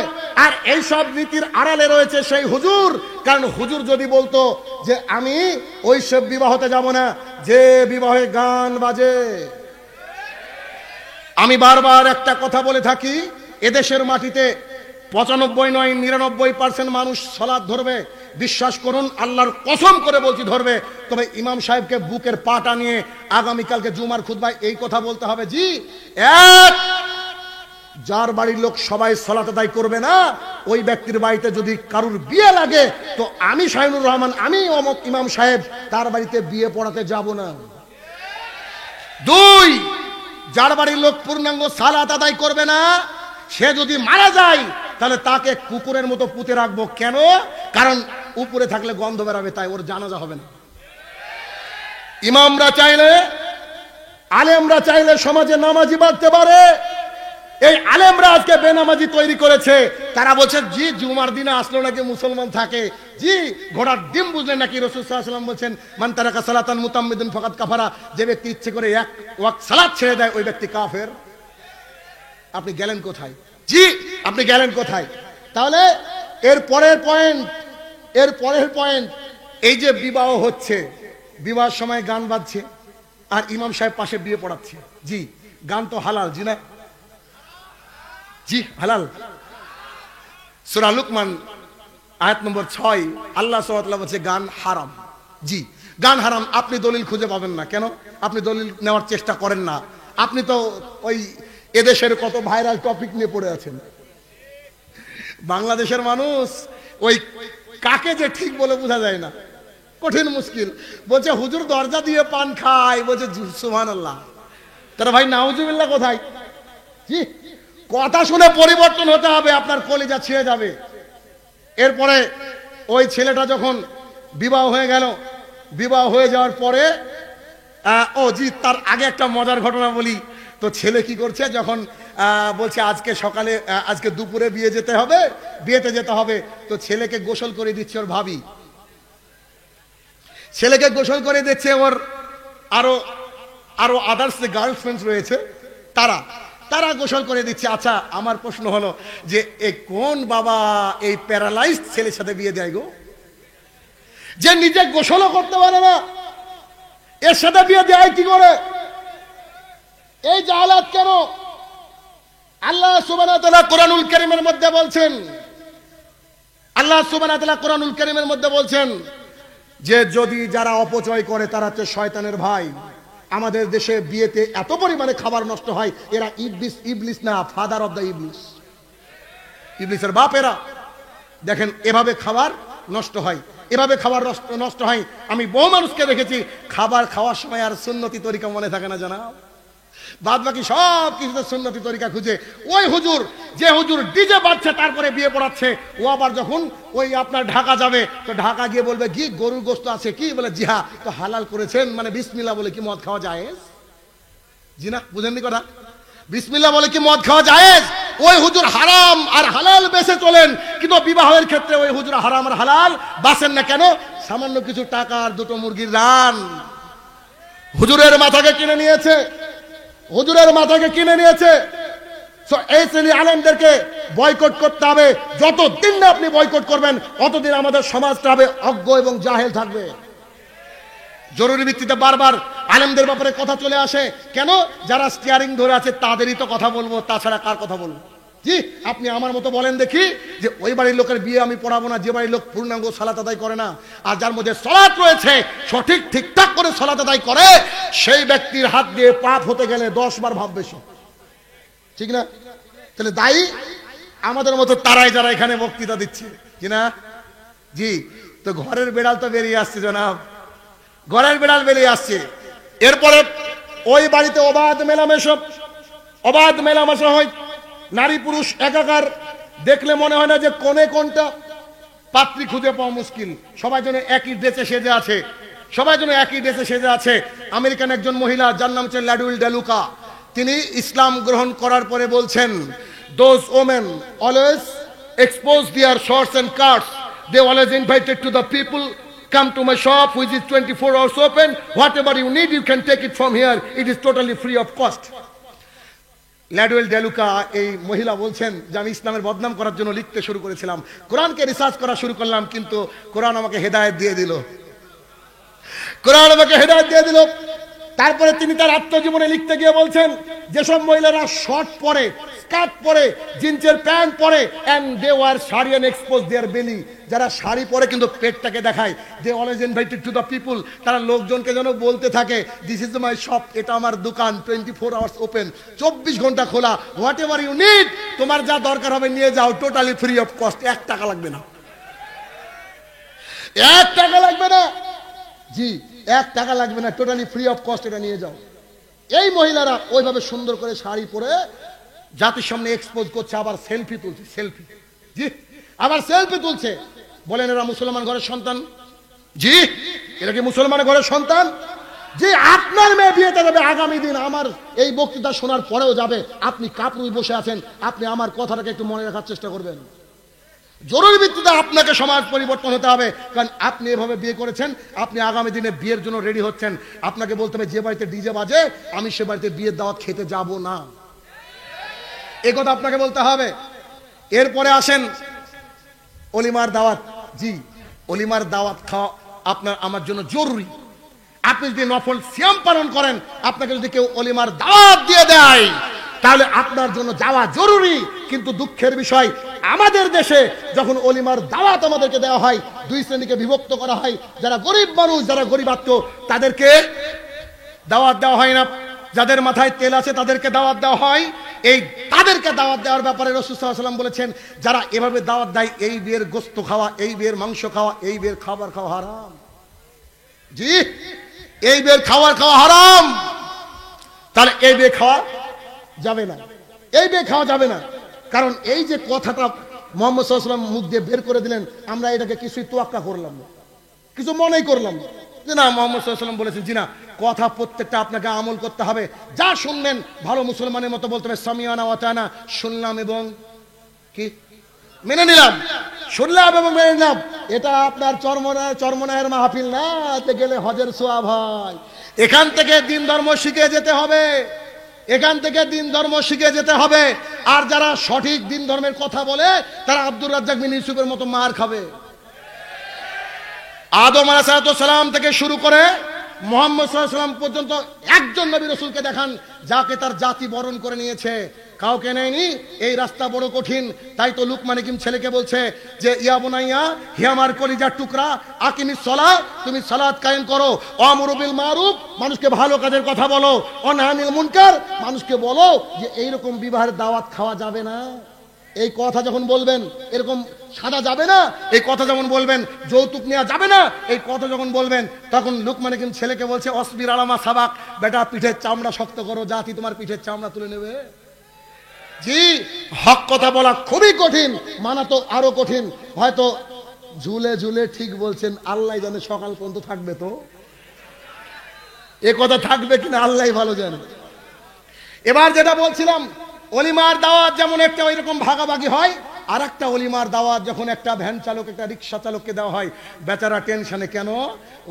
আর এই সব নীতির আড়ালে রয়েছে সেই হুজুর। কারণ হুজুর যদি বলতো যে আমি ওই সব বিবাহতে যাব না যে বিবাহে গান বাজে। আমি বারবার একটা কথা বলে থাকি, এদেশের মাটিতে 95 নয় 99% মানুষ সালাত ধরবে। বিশ্বাস করুন, আল্লাহর কসম করে বলছি ধরবে। তবে ইমাম সাহেবকে বুকের পাটা নিয়ে আগামীকালকে জুমার খুতবায় এই কথা বলতে হবে, জি, এক, যার বাড়ির লোক সবাই সালাত আদায় করবে না, ওই ব্যক্তির বাড়িতে যদি কারুর বিয়ে লাগে তো আমি শাহিনুর রহমান, আমি অমুক ইমাম সাহেব তার বাড়িতে বিয়ে পড়াতে যাব না। দুই, যার বাড়ির লোক পূর্ণাঙ্গ সালাত আদায় করবে না, সে যদি মারা যায় তাহলে তাকে কুকুরের মতো পুঁতে রাখবো। কেন? কারণ উপরে থাকলে গন্ধ বেরাবে, তাই ওর জানাজা হবে না। ইমামরা চাইলে, আলেমরা চাইলে সমাজে নামাজি বাড়তে পারে। এই আলেমরা আজকে বেনামাজি তৈরি করেছে। তারা বলছে জি জুমার দিনে আসলো নাকি মুসলমান থাকে। জি, ঘোড়ার ডিম বুঝলেন নাকি? রাসূল সাল্লাল্লাহু আলাইহি ওয়াসাল্লাম বলেছেন, মান তারাকা সালাতান মুতাম্মিদান ফাকাদ কাফারা। যে ব্যক্তি ইচ্ছে করে এক ওয়াক্ত সালাত ছেড়ে দেয় ওই ব্যক্তি কাফের। আপনি গেলেন কোথায়? জি, আপনি গেলেন কোথায়? তাহলে এর পরের পয়েন্ট, এই যে বিবাহ হচ্ছে, বিবাহের সময় গান বাজছে আর ইমাম সাহেব পাশে বিয়ে পড়াচ্ছে। জি, গান তো হালাল, জি না? জি, হালাল। সূরা লুকমান আয়াত নম্বর 6 আল্লাহ সুবহানাহু ওয়া তাআলা বলেছে গান হারাম। জি, গান হারাম। আপনি দলিল খুঁজে পাবেন না। কেন? আপনি দলিল নেওয়ার চেষ্টা করেন না। আপনি তো ওই এদেশের কত ভাইরাল টপিক নিয়ে পড়ে আছেন। বাংলাদেশের মানুষ ওই কাকে যে ঠিক বলে বোঝা যায় না, কঠিন মুশকিল। বলছে হুজুর দরজা দিয়ে পান খায়, বলছে সুবহানাল্লাহ। তারা ভাই নাউজুবিল্লাহ কোথায়? জি, কথা শুনে পরিবর্তন হতে হবে, আপনার কলিজা ছিঁড়ে যাবে। এরপরে ওই ছেলেটা যখন বিবাহ হয়ে গেল, বিবাহ হয়ে যাওয়ার পরে ও জি, তার আগে একটা মজার ঘটনা বলি। তো ছেলে কি করছে, যখন বলছে আজকে সকালে, আজকে দুপুরে বিয়েতে যেতে হবে, তো ছেলেকে গোসল করে দিচ্ছে ওর ভাবি। ছেলেকে গোসল করে দিচ্ছে, ওর আরো আরো আদার্স যে গার্লফ্রেন্ডস রয়েছে তারা তারা গোসল করে দিচ্ছে। আচ্ছা, আমার প্রশ্ন হলো যে কোন বাবা এই প্যারালাইজড ছেলের সাথে বিয়ে দেয় গো, যে নিজে গোসলও করতে পারে না, এর সাথে বিয়ে দেয় কি করে? এই জাহালাত কেন? আল্লাহ সুবহানাহু ওয়া তাআলা কোরআনুল কারীমের মধ্যে বলছেন, আল্লাহ সুবহানাহু ওয়া তাআলা কোরআনুল কারীমের মধ্যে বলছেন যে যদি যারা অপচয় করে তারা হচ্ছে শয়তানের ভাই। আমাদের দেশে বিয়েতে এত পরিমাণে খাবার নষ্ট হয়, এরা ইবলিস না, ফাদার অফ দ্য ইবলিস, ইবলিসের বাপ এরা। দেখেন এভাবে খাবার নষ্ট হয়, এভাবে খাবার নষ্ট হয়। আমি বহু মানুষকে দেখেছি খাবার খাওয়ার সময় আর সুন্নতি তরিকা মনে থাকে না জানাব, বাদ বাকি সব কিছুতে সুন্নতি তরিকা খুঁজে। ওই হুজুর, যে হুজুর ডিজে বাজছে তারপরে বিয়ে পড়াচ্ছে, ও আবার যখন ওই আপনার ঢাকা যাবে তো ঢাকা গিয়ে বলবে কি গরুর গোশত আছে কি, বলে জি হ্যাঁ, তো হালাল করেছেন মানে বিসমিল্লাহ বলে কি মদ খাওয়া জায়েজ? জি না, বুঝেননি কথা? বিসমিল্লাহ বলে কি মদ খাওয়া জায়েজ? ওই হুজুর হারাম আর হালাল বেঁচে চলেন, কিন্তু বিবাহের ক্ষেত্রে ওই হুজুর হারাম আর হালাল বাঁচেন না কেন? সামান্য কিছু টাকা আর দুটো মুরগির রান হুজুরের মাথাকে কিনে নিয়েছে, হুজুরের মাথাকে কিনে নিয়েছে। এই শ্রেণী আলেমদেরকে বয়কট করতে হবে। যতদিন না আপনি বয়কট করবেন অতদিন আমাদের সমাজটা হবে অজ্ঞ এবং জাহেল থাকবে। জরুরি ভিত্তিতে বারবার আলেমদের ব্যাপারে কথা চলে আসে কেন? যারা স্টিয়ারিং ধরে আছে তাদেরই তো কথা বলবো, তাছাড়া কার কথা বলবো? জি, আপনি আমার মতো বলেন দেখি যে ওই বাড়ির লোকের বিয়ে আমি পড়াবো না যে বাড়ির লোক পূর্ণাঙ্গ সালাত আদায় করে না। আর যার মধ্যে সালাত রয়েছে, সঠিক ঠিকঠাক করে সালাত আদায় করে, সেই ব্যক্তির হাত দিয়ে পাপ হতে গেলে 10 বার ভাব বেশি, ঠিক না? তাহলে দায়ী আমাদের মতো তারাই যারা এখানে বক্তৃতা দিচ্ছে, কি না? জি, তো ঘরের বেড়াল তো বেরিয়ে আসছে জনাব, ঘরের বেড়াল বেরিয়ে আসছে। এরপরে ওই বাড়িতে অবাধ মেলামেশা হয়, নারী পুরুষ একাকার, দেখলে মনে হয় না যে কোনে কোনটা, পাত্রী খুঁজে পাওয়া মুশকিল। সবাই যেন একই ড্রেসে সেজে আছে। আমেরিকান একজন মহিলা যার নাম হচ্ছে ল্যাডউইল ডেলুকা, তিনি ইসলাম গ্রহণ করার পরে বলছেন, those women always expose their shorts and skirts, they always invited to the people, come to my shop which is 24 hours open, whatever you need you can take it from here, it is totally free of cost. ল্যাডউইল ডেলুকা এই মহিলা বলছেন যে আমি ইসলামের বদনাম করার জন্য লিখতে শুরু করেছিলাম, কোরআনকে রিসার্চ করা শুরু করলাম, কিন্তু কোরআন আমাকে হেদায়েত দিয়ে দিল। তারপরে তিনি তার আত্মজীবনে লিখতে গিয়ে বলছেন, যেসব মহিলারা শর্ট পরে, স্কার্ট পরে, জিন্সের প্যান্ট পরে, and they wear sari and expose their belly, যারা শাড়ি পরে কিন্তু পেটটাকে দেখায়, they always invited to the people, তারা লোকজনকে যেন বলতে থাকে দিস ইজ মাই শপ, এটা আমার দোকান, 24 আওয়ার্স ওপেন, 24 ঘন্টা খোলা, হোয়াট এভার ইউ নিড, তোমার যা দরকার হবে নিয়ে যাও, টোটালি ফ্রি অফ কস্ট, 1 টাকা লাগবে না, 1 টাকা লাগবে না। জি, 1 টাকা লাগবে না, টোটালি ফ্রি অফ কস্ট, এটা নিয়ে যাও। এই মহিলারা ওইভাবে সুন্দর করে শাড়ি পরে জাতির সামনে এক্সপোজ করছে, আবার সেলফি তুলছে, বলেন এরা মুসলমান ঘরের সন্তান? জি, এরা কি মুসলমানের ঘরের সন্তান? জি, আপনার মেয়ে বিয়েতে যাবে আগামী দিন, আমার এই বক্তৃতা শোনার পরেও যাবে। আপনি কাপড়ে বসে আছেন, আপনি আমার কথাটাকে একটু মনে রাখার চেষ্টা করবেন। জরুরি ভিত্তিতে আপনাকে সমাজ পরিবর্তন হতে হবে, কারণ আপনি এভাবে বিয়ে করেছেন, আপনি আগামী দিনে বিয়ের জন্য রেডি হচ্ছেন। আপনাকে বলতে হবে যে বাড়িতে ডিজে বাজে আমি সে বাড়িতে বিয়ের দাওয়াত খেতে যাব না, এই কথা আপনাকে বলতে হবে। এরপরে আসেন অলিমার দাওয়াত। জি, অলিমার দাওয়াত খাওয়া আপনার আমার জন্য জরুরি। আপনি যদি নফল সিয়াম পালন করেন, আপনাকে যদি কেউ অলিমার দাওয়াত দিয়ে দেয় তাহলে আপনার জন্য যাওয়া জরুরি। কিন্তু দুঃখের বিষয়, আমাদের দেশে যখন অলিমার দাওয়াত আমাদেরকে দেওয়া হয়, 2 শ্রেণীকে বিভক্ত করা হয়। যারা গরিব মানুষ, যারা গরিবাত্ম, তাদেরকে দাওয়াত দেওয়া হয় না। যাদের মাথায় তেল আছে তাদেরকে দাওয়াত দেওয়া হয়। এই তাদেরকে দাওয়াত দেওয়ার ব্যাপারে রাসূল সাল্লাল্লাহু আলাইহি ওয়াসাল্লাম বলেছেন, যারা এভাবে দাওয়াত দেয়, এই বিয়ের গোশত খাওয়া, এই বিয়ের মাংস খাওয়া, এই বিয়ের খাবার খাওয়া হারাম। জি, এই বিয়ের খাবার খাওয়া হারাম। তাহলে এই বিয়ে খাওয়া যাবে না, কারণ এই যে কথাটা মুহাম্মদ সাল্লাল্লাহু আলাইহি ওয়াসাল্লাম মুখ দিয়ে বের করে দিলেন, আমরা এটাকে কিছুই তোয়াক্কা করলাম না, কিছু মনেই করলাম না যে না মুহাম্মদ সাল্লাল্লাহু আলাইহি ওয়াসাল্লাম বলেছেন। জি না, কথা প্রত্যেকটা আপনাকে আমল করতে হবে। যা শুনবেন ভালো মুসলমানের মতো বলতে হবে সামিআনা ওয়া আতানা, শুনলাম এবং কি মেনে নিলাম, শুনলাম এবং মেনে নিলাম। এটা আপনার চরমনায়ের মাহফিল না, এতে গেলে হজের সোয়াব হয়। এখান থেকে দিন ধর্ম শিখে যেতে হবে, এখান থেকে দিন ধর্ম শিখে যেতে হবে। আর যারা সঠিক দিন ধর্মের কথা বলে তারা আব্দুর রাজ্জাক বিন ইউসুফের মতো মার খাবে। আদম আলাইহিস সালাম থেকে শুরু করে মুহাম্মদ সাল্লাল্লাহু আলাইহি ওয়াসাল্লাম পর্যন্ত একজন নবী রাসূলকে দেখান যাকে তার জাতি বরণ করে নিয়েছে, কাউকে নেয়নি। এই রাস্তা বড় কঠিন, তাই তো লুকমান হাকিম ছেলেকে বলছে যে ইয়া বুনাইয়া, হে আমার কলিজার টুকরা, আকিমিস সালাত, তুমি সালাত কায়েম করো, আমরু বিল মারুফ, মানুষকে ভালো কাজের কথা বলো, অনহা আনিল মুনকার, মানুষকে বলো যে এইরকম বিবাহের দাওয়াত খাওয়া যাবে না। এই কথা যখন বলবেন, এরকম সাদা যাবে না, এই কথা যখন বলবেন, যৌতুক নেওয়া যাবে না, এই কথা যখন বলবেন, তখন লুকমান হাকিম ছেলেকে বলছে অসবির আলামা সাবাক, বেটা পিঠের চামড়া শক্ত করো, জাতি তোমার পিঠের চামড়া তুলে নেবে। জি, হক কথা বলা খুবই কঠিন, মানা তো আরো কঠিন। হয়তো ঝুলে ঝুলে ঠিক বলছেন, আল্লাহ জানে সকাল পর্যন্ত থাকবে তো, এ কথা থাকবে কিনা আল্লাহ ভালো জানে। এবার যেটা বলছিলাম, অলিমার দাওয়াত যেমন একটা ওই রকম ভাগাভাগি হয়, আর একটা অলিমার দাওয়াত যখন একটা ভ্যান চালক একটা রিক্সা চালককে দেওয়া হয়, বেচারা টেনশনে, কেন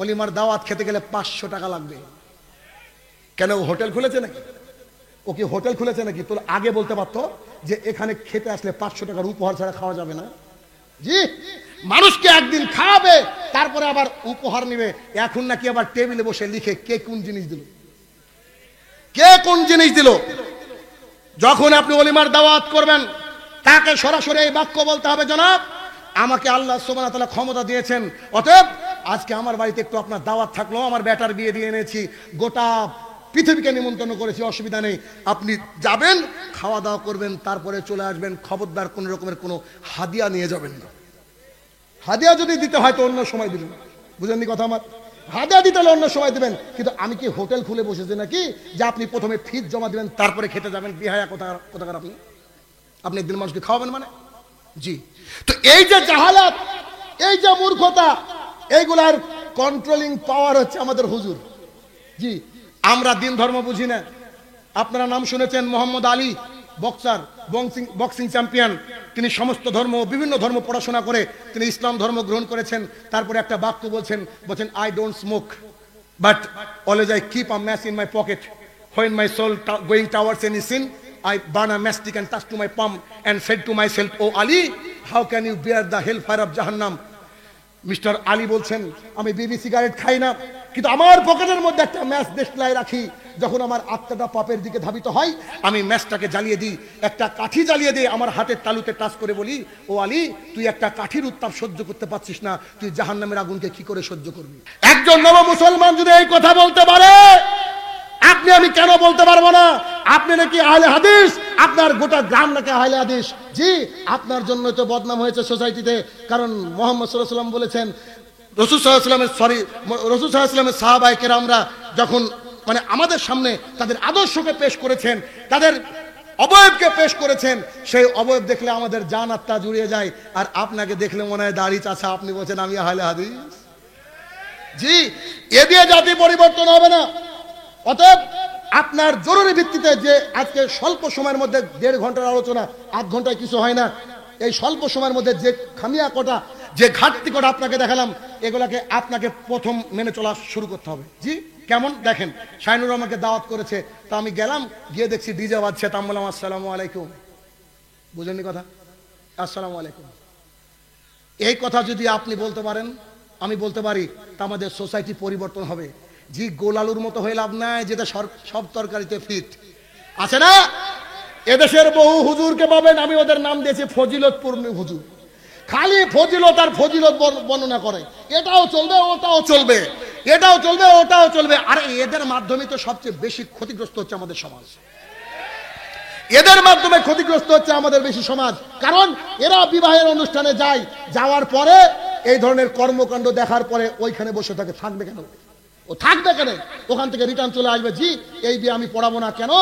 অলিমার দাওয়াত খেতে গেলে 500 টাকা লাগবে। কেন হোটেল খুলেছে নাকি? ও কি হোটেল খুলেছে নাকি? তো আগে বলতে পারতো যে এখানে খেতে আসলে 500 টাকার উপহার ছাড়া খাওয়া যাবে না। জি, মানুষকে একদিন খাওয়াবে, তারপরে আবার উপহার নিবে। এখন নাকি আবার টেবিলে বসে লিখে কে কোন জিনিস দিল, কে কোন জিনিস দিল। যখন আপনি অলিমার দাওয়াত করবেন, তাকে সরাসরি এই বাক্য বলতে হবে, জনাব আমাকে আল্লাহ সুবহানাহু ওয়া তাআলা ক্ষমতা দিয়েছেন, অতএব আজকে আমার বাড়িতে একটু আপনার দাওয়াত থাকলো, আমার বেটার বিয়ে দিয়ে এনেছি, গোটা পৃথিবীকে নিমন্ত্রণ করেছি, অসুবিধা নেই, আপনি যাবেন, খাওয়া দাওয়া করবেন, তারপরে চলে আসবেন। খবরদার কোন রকমের কোনো হাদিয়া নিয়ে যাবেন না। হাদিয়া যদি দিতে হয় তো অন্য সময় দিবেন, বুঝেননি কথা আমার? হাদিয়া দিতে হলে অন্য সময় দিবেন। কিন্তু আমি কি হোটেল খুলে বসেছি নাকি যে আপনি প্রথমে ফিস জমা দিবেন তারপরে খেতে যাবেন? বিহায়া কোথাকার আপনি, আপনি একদিন মানুষকে খাওয়াবেন মানে? জি, তো এই যে জাহালাত, এই যে মূর্খতা, এইগুলার কন্ট্রোলিং পাওয়ার হচ্ছে আমাদের হুজুর। জি, আমরা দিন ধর্ম বুঝি না। আপনারা নাম শুনেছেন Mohammad Ali, boxer, boxing champion. তিনি সমস্ত ধর্ম, বিভিন্ন ধর্ম পড়াশোনা করে তিনি ইসলাম ধর্ম গ্রহণ করেছেন। তারপরে একটা বাক্য বলছেন, I don't smoke but always I keep a match in my pocket, when my soul going towards any sin I burn a matchstick and touch to my palm and said to myself, oh Ali, how can you bear the hellfire of Jahannam? Mister Ali বলছেন, আমি বিড়ি সিগারেট খাই না, কিন্তু আমার পকেটের মধ্যে একটা ম্যাচ দেশলাই রাখি। যখন আমার আত্মাটা পাপের দিকে ধাবিত হয়, আমি ম্যাচটাকে জ্বালিয়ে দিই, একটা কাঠি জ্বালিয়ে দিই, আমার হাতের তালুতে টাচ করে বলি, ও আলী, তুই একটা কাঠির উত্তাপ সহ্য করতে পারছিস না, তুই জাহান্নামের আগুনকে কি করে সহ্য করবি? একজন নব মুসলমান যদি এই কথা বলতে পারে, আপনি আমি কেন বলতে পারবো না? আপনি নাকি আহলে হাদিস, আপনার গোটা গ্রাম নাকি আহলে হাদিস। জি, আপনার জন্য তো বদনাম হয়েছে সোসাইটিতে, কারণ মুহাম্মদ সাল্লাল্লাহু আলাইহি ওয়াসাল্লাম বলেছেন, রাসূল সাল্লাল্লাহু আলাইহি ওয়াসাল্লামের সাহাবায়ে কেরামরা যখন মানে আমাদের সামনে তাদের আদর্শকে পেশ করেছেন, তাদের অবয়বকে পেশ করেছেন, সেই অবয়ব দেখলে আমাদের জান আত্মা জুড়িয়ে যায়। আর আপনাকে দেখলে মনে হয় দাড়ি চাচা, আপনি বলছেন আমি আহলে হাদিস। জি, এ দিয়ে জাতি পরিবর্তন হবে না। অতএব আপনার জরুরি ভিত্তিতে যে আজকে স্বল্প সময়ের মধ্যে 1.5 ঘন্টার আলোচনা, 8 ঘন্টায় কিছু হয় না, এই স্বল্প সময়ের মধ্যে যে খামিয়া কটা, যে ঘাটতি কটা আপনাকে দেখালাম, এগুলাকে আপনাকে প্রথম মেনে চলা শুরু করতে হবে। জি, কেমন দেখেন, শাইনুর আমাকে দাওয়াত করেছে, তা আমি গেলাম, গিয়ে দেখছি ডিজে বাজছে, তা বললাম আসসালামু আলাইকুম। বুঝেননি কথা? আসসালামু আলাইকুম। এই কথা যদি আপনি বলতে পারেন, আমি বলতে পারি, তা আমাদের সোসাইটি পরিবর্তন হবে। জি, গোলালুর মতো হয়ে লাভ নাই, যেটা সব তরকারিতে ফিট আছে না। এদেশের বহু হুজুরকে পাবেন, আমি ওদের নাম দিয়েছি ফজিলতপুর হুজুর, খালি ফজিলত আর ফজিলত বর্ণনা করে, এটাও চলবে, ওটাও চলবে, এটাও চলবে, ওটাও চলবে। আরে এদের মাধ্যমে তো সবচেয়ে বেশি ক্ষতিগ্রস্ত হচ্ছে আমাদের সমাজ, এদের মাধ্যমে ক্ষতিগ্রস্ত হচ্ছে আমাদের বেশি সমাজ। কারণ এরা বিবাহের অনুষ্ঠানে যায়, যাওয়ার পরে এই ধরনের কর্মকাণ্ড দেখার পরে ওইখানে বসে থাকে, থাকবে কেন? ও থাকবে কেন? ওখান থেকে রিটার্ন চলে আসবে, জি এই বিয়ে আমি পড়াবো না। কেন?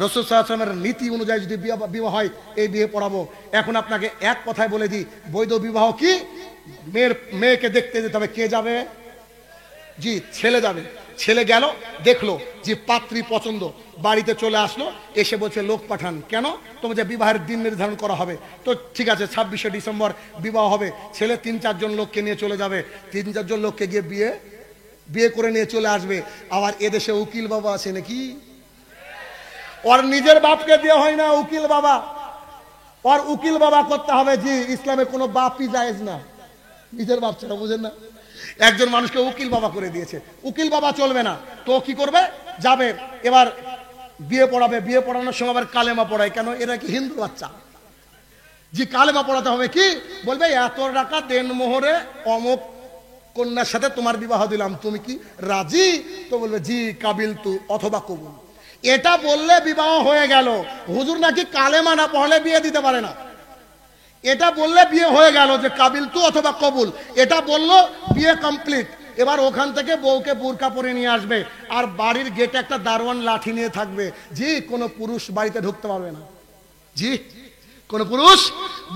রাসূল সাল্লাল্লাহু আলাইহি ওয়াসাল্লামের নীতি অনুযায়ী যদি বিবাহ হয়, এই বিয়ে পড়াবো। এখন আপনাকে এক কথায় বলে দিই, বৈধ বিবাহ কি? মেয়েকে দেখতে যেতে হবে। কে যাবে? জি, ছেলে যাবে। ছেলে গেল, দেখলো যে পাত্রী পছন্দ, বাড়িতে চলে আসলো, এসে বলছে লোক পাঠান। কেন? তোমার যে বিবাহের দিন নির্ধারণ করা হবে। তো ঠিক আছে, 26শে ডিসেম্বর বিবাহ হবে। ছেলে 3-4 জন লোককে নিয়ে চলে যাবে, 3-4 জন লোককে গিয়ে বিয়ে করে নিয়ে চলে আসবে। আবার এদেশে উকিল বাবা আছে নাকি? ওর নিজের বাপকে দিয়ে হয় না উকিল বাবা, ওর উকিল বাবা করতে হবে। জি, ইসলামে কোনো বাপই জায়েজ না, নিজের বাপ ছাড়া, বুঝেন না? একজন মানুষকে উকিল বাবা করে দিয়েছে, উকিল বাবা চলবে না। তো কি করবে? যাবে এবার বিয়ে পড়াবে, বিয়ে পড়ানোর সময় আবার কালেমা পড়ায়। কেন? এরা কি হিন্দু বাচ্চা? জি, কালেমা পড়াতে হবে। কি বলবে? এত টাকা দেন মোহরে অমুক কন্যার সাথে তোমার বিবাহ দিলাম, তুমি কি রাজি? তো বলবে জি কাবিল তু অথবা কবুল। এটা বললে বিবাহ হয়ে গেল। হুজুর নাকি কালেমা না পড়লে বিয়ে দিতে পারে না, এটা বললে বিয়ে হয়ে গেল যে কাবিল তু অথবা কবুল, এটা বললো বিয়ে কমপ্লিট। এবার ওখান থেকে বউকে বুরকা পরে নিয়ে আসবে, আর বাড়ির গেটে একটা দারোয়ান লাঠি নিয়ে থাকবে। জি, কোনো পুরুষ বাড়িতে ঢুকতে পারবে না। জি, কোন পুরুষ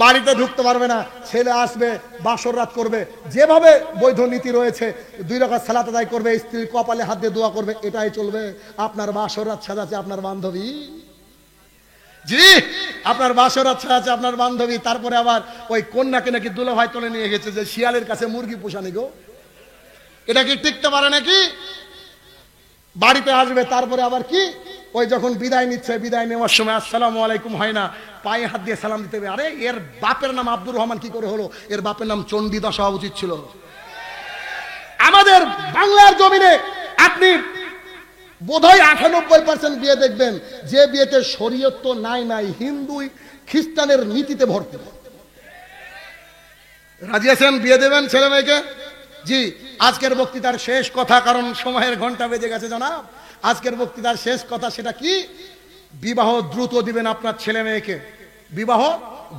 বাড়িতে ঢুকতে পারবে না। ছেলে আসবে, বাসর রাত করবে, যেভাবে বৈধ নীতি রয়েছে, 2 রাকাত সালাত আদায় করবে, স্ত্রীর কপালে হাত দিয়ে দোয়া করবে, এটাই চলবে। আপনার বাসর রাত সাজাচ্ছে আপনার বান্ধবী। জি, আপনার বাসর রাত সাজাচ্ছে আপনার বান্ধবী। তারপরে আবার ওই কন্যাকে নাকি দুলাভাই তুলে নিয়ে গেছে যে শিয়ালের কাছে মুরগি পোষানি গো। এটা কি টিকতে পারে নাকি? বাড়িতে আসবে, তারপরে আবার কি ওই যখন বিদায় নিচ্ছে, বিদায় নেওয়ার সময় আসসালামু আলাইকুম হয় না, পায়ে হাত দিয়ে সালাম দিতে হবে। আরে এর বাপের নাম আব্দুর রহমান কি করে হলো? এর বাপের নাম চণ্ডীদাস হওয়া উচিত ছিল। আমাদের বাংলার জমিনে আপনি বোধহয় 98% বিয়ে দেখবেন যে বিয়েতে শরীয়ত তো নাই, হিন্দু খ্রিস্টানের নীতিতে ভর্তি। রাজি আছেন বিয়ে দেবেন ছেলে মেয়েকে? জি, আজকের বক্তৃতার শেষ কথা, কারণ সময়ের ঘন্টা বেজে গেছে জনাব। আজকের বক্তৃতার শেষ কথা সেটা কি? বিবাহ দ্রুত দিবেন আপনার ছেলে মেয়েকে, বিবাহ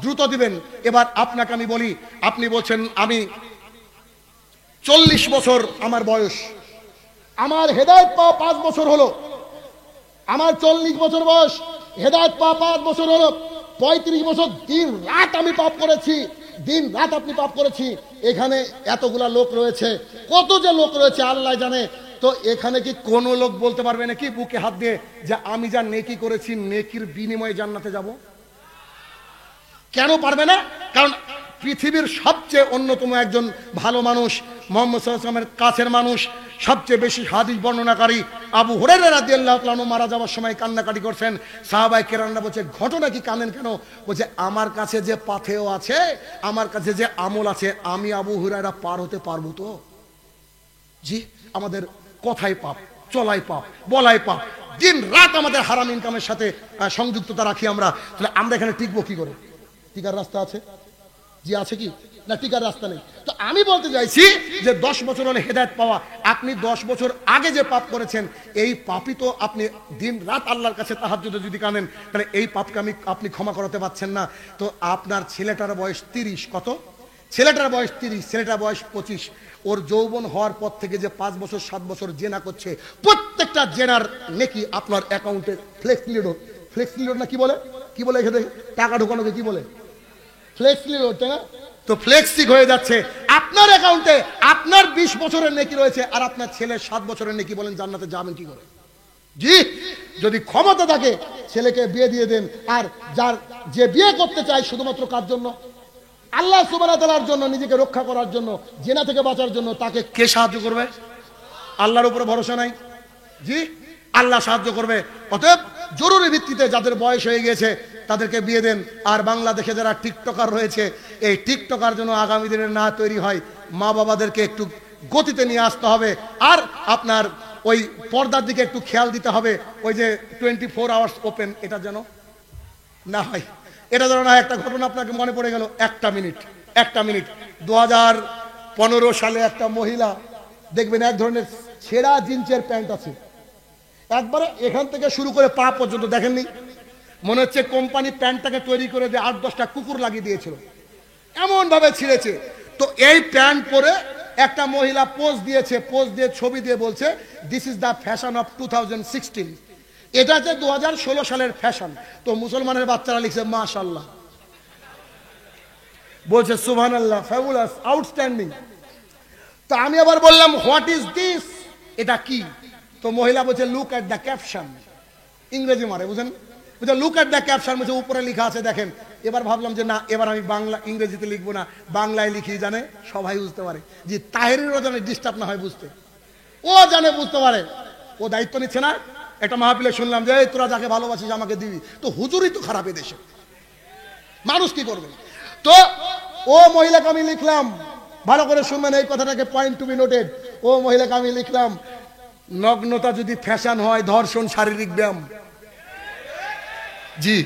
দ্রুত দিবেন। এবার আপনাকে আমি বলি, আপনি বলছেন আমি 40 বছর আমার বয়স, আমার হেদায়েত পাওয়া 5 বছর হলো, আমার 40 বছর বয়স, হেদায়েত পাওয়া 5 বছর হলো, 35 বছর দিন রাত আমি পাপ করেছি, দিন রাত আপনি পাপ করেছি। এখানে এতগুলা লোক রয়েছে, কত যে লোক রয়েছে আল্লাহ জানে। তো এখানে কি কোনো লোক বলতে পারবে নাকি বুকে হাত দিয়ে যে আমি যা নেকি করেছি নেকির বিনিময়ে জান্নাতে যাব? কেন পারবে না? কারণ পৃথিবীর সবচেয়ে অন্যতম একজন ভালো মানুষ, মুহাম্মদ সাল্লাল্লাহু আলাইহি ওয়াসাল্লামের কাছের মানুষ, সবচেয়ে বেশি হাদিস বর্ণনাকারী আবু হুরায়রা রাদিয়াল্লাহু তাআলা মারা যাওয়ার সময় কান্নাকাটি করছেন। সাহাবায়ে কেরামরা বলছে ঘটনা কি, কাঁদেন কেন? বলছে আমার কাছে যে পাথেয় আছে, আমার কাছে যে আমল আছে, আমি আবু হুরায়রা পার হতে পারবো তো? জি, আমাদের কথাই পাপ, চলাই পাপ, বলাই পাপ, দিন রাত আমাদের হারাম ইনকামের সাথে সংযুক্ততা রাখি আমরা। তাহলে আমরা এখানে টিকবো কি করে? টিকার রাস্তা আছে? জি আছে কি না? টিকার রাস্তা নেই। তো আমি বলতে চাইছি যে 10 বছর হলে হেদায়েত পাওয়া, আপনি 10 বছর আগে যে পাপ করেছেন এই পাপই তো আপনি দিন রাত আল্লাহর কাছে তাহাজ্জুদে যদি কাঁদেন, তাহলে এই পাপকে আপনি ক্ষমা করাতে পারছেন না। তো আপনার ছেলেটার বয়স 30, কত? ছেলেটার বয়স 30, ছেলেটার বয়স 25। ওর যৌবন হওয়ার পর থেকে যে 5 বছর 7 বছর জেনা করছে, প্রত্যেকটা জেনার নেকি আপনার অ্যাকাউন্টে ফ্লেক্সিলি লোড না কি বলে, কি বলে এখানে টাকা ঢোকানোকে কি বলে? ফ্লেক্সিলি লোড, তাই না? তো ফ্লেক্সিক হয়ে যাচ্ছে আপনার অ্যাকাউন্টে। আপনার 20 বছরের নেকি রয়েছে, আর আপনার ছেলের 7 বছরের নেকি। বলেন জান্নাতে যাবেন কি করে? জি, যদি ক্ষমতা থাকে ছেলেকে বিয়ে দিয়ে দেন। আর যে বিয়ে করতে চায় শুধুমাত্র কার জন্য? আল্লাহ সুবহানাহু ওয়া তাআলার জন্য, নিজেকে রক্ষা করার জন্য, জিনা থেকে বাঁচার জন্য, তাকে কে সাহায্য করবে? আল্লাহর উপরে ভরসা নাই। জি, আল্লাহ সাহায্য করবে। অতএব জরুরি ভিত্তিতে যাদের বয়স হয়ে গেছে তাদেরকে বিয়ে দেন। আর বাংলাদেশে যারা টিকটকার রয়েছে, এই টিকটকার জন্য আগামী দিনে না তৈরি হয়, মা বাবাদেরকে একটু গতিতে নিয়ে আসতে হবে। আর আপনার ওই পর্দার দিকে একটু খেয়াল দিতে হবে। ওই যে 24 আওয়ার্স ওপেন, এটা যেন না হয়। এটা যেন না। একটা ঘটনা আপনাকে মনে পড়ে গেল, একটা মিনিট 2015 সালে একটা মহিলা দেখবেন এক ধরনের ছেঁড়া জিন্সের প্যান্ট আছে, একবারে এখান থেকে শুরু করে পা পর্যন্ত, দেখেননি? মনে হচ্ছে কোম্পানি প্যান্টটাকে তৈরি করে দিয়ে 8-10টা কুকুর লাগিয়ে দিয়েছিল, এমন ভাবে ছিঁড়েছে। তো এই প্যান্ট পরে একটা মহিলা পোজ দিয়েছে, পোজ দিয়ে ছবি দিয়ে বলছে this is the fashion of 2016। এটা হচ্ছে 2016 সালের ফ্যাশন। তো মুসলমানের বাচ্চারা লিখছে মাশাআল্লাহ, বলছে সুবহানাল্লাহ, ফ্যাবুলাস, আউটস্ট্যান্ডিং। তো আমি আবার বললাম হোয়াট ইজ দিস? এটা কি? তো মহিলা বলছে লুক এট দ্য ক্যাপশন, ইংরেজি মারে, বুঝেন, বলছে লুক এট দ্য ক্যাপশন, বলছে উপরে লেখা আছে দেখেন। এবার ভাবলাম যে না, এবার আমি বাংলা ইংরেজিতে লিখবো না, বাংলায় লিখি, জানে সবাই বুঝতে পারে, যে তাহেরেরও জানে ডিস্টার্ব না হয় বুঝতে, ও জানে বুঝতে পারে, ও দায়িত্ব নিচ্ছে না। একটা মাহফিলে শুনলাম যে তোরা যাকে ভালোবাসিস আমাকে দিবি, তো হুজুরই তো খারাপ দেশে, মানুষ কি করবে? তো ও মহিলাকে আমি লিখলাম, ভালো করে শুনবেন এই কথাটাকে, পয়েন্ট টু বি নোটেড। ও মহিলাকে আমি লিখলাম, নগ্নতা যদি ফ্যাশন হয়, ধর্ষণ শারীরিক ব্যায়াম। জি,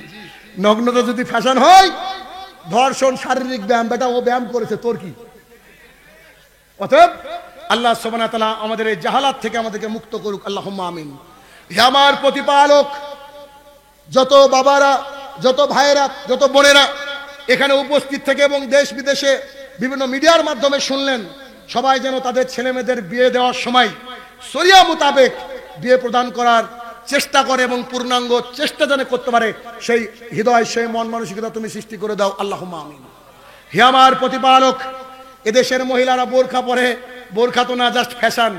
নগ্নতা যদি ফ্যাশন হয়, ধর্ষণ শারীরিক ব্যায়াম। বেটা ও ব্যায়াম করেছে, তোর কি? অতএব আল্লাহ সুবহানাহু ওয়া তাআলা আমাদের এই জাহালাত থেকে আমাদেরকে মুক্ত করুক, আল্লাহুম্মা আমিন। হে আমার প্রতিপালক, যত বাবারা, যত ভাইয়েরা, যত বোনেরা এখানে উপস্থিত থেকে এবং দেশ বিদেশে বিভিন্ন মিডিয়ার মাধ্যমে শুনলেন, সবাই যেন তাদের ছেলে মেয়েদের বিয়ে দেওয়ার সময় শরিয়া মোতাবেক বিয়ে প্রদান করার চেষ্টা করে এবং পূর্ণাঙ্গ চেষ্টা যেন করতে পারে, সেই হৃদয়, সেই মন মানসিকতা তুমি সৃষ্টি করে দাও, আল্লাহুম্মা আমিন। হে আমার প্রতিপালক, এদেশের মহিলারা বোরখা পরে, বোরখা তো না জাস্ট ফ্যাশন,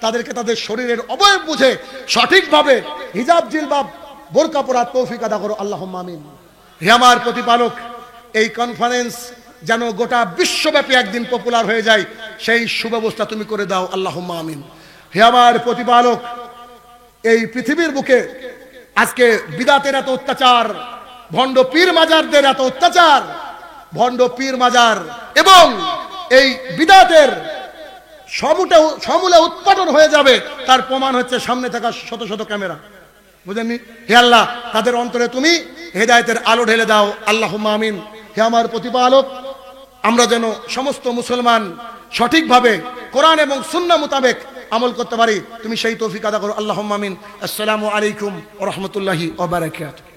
তাদেরকে তাদের শরীরের অবয়ব বুঝে সঠিকভাবে হিজাব জিলবাব বোরকা পরার তৌফিক আদা করো, আল্লাহুম্মা আমিন। হে আমার প্রতিপালক, এই কনফারেন্স যেন গোটা বিশ্বব্যাপী একদিন পপুলার হয়ে যায়, সেই সুব্যবস্থা তুমি করে দাও, আল্লাহুম্মা আমিন। হে আমার প্রতিপালক, এই পৃথিবীর বুকে আজকে বিদাতের এত অত্যাচার, ভণ্ড পীর মাজারদের এত অত্যাচার, ভণ্ড পীর মাজার এবং এই বিদাতের সমূলে উৎপাদন হয়ে যাবে, তার প্রমাণ হচ্ছে সামনে থাকা শত শত ক্যামেরা, বুঝেননি? হে আল্লাহ, তাদের অন্তরে তুমি হেদায়েতের আলো ঢেলে দাও, আল্লাহুম্মা আমিন। হে আমার প্রতিপালক, আমরা যেন সমস্ত মুসলমান সঠিকভাবে কোরআন এবং সুন্নাহ মোতাবেক আমল করতে পারি, তুমি সেই তৌফিক আদা করো, আল্লাহুম্মা আমিন। আসসালামু আলাইকুম ওয়া রাহমাতুল্লাহি ওয়া বারাকাতুহু।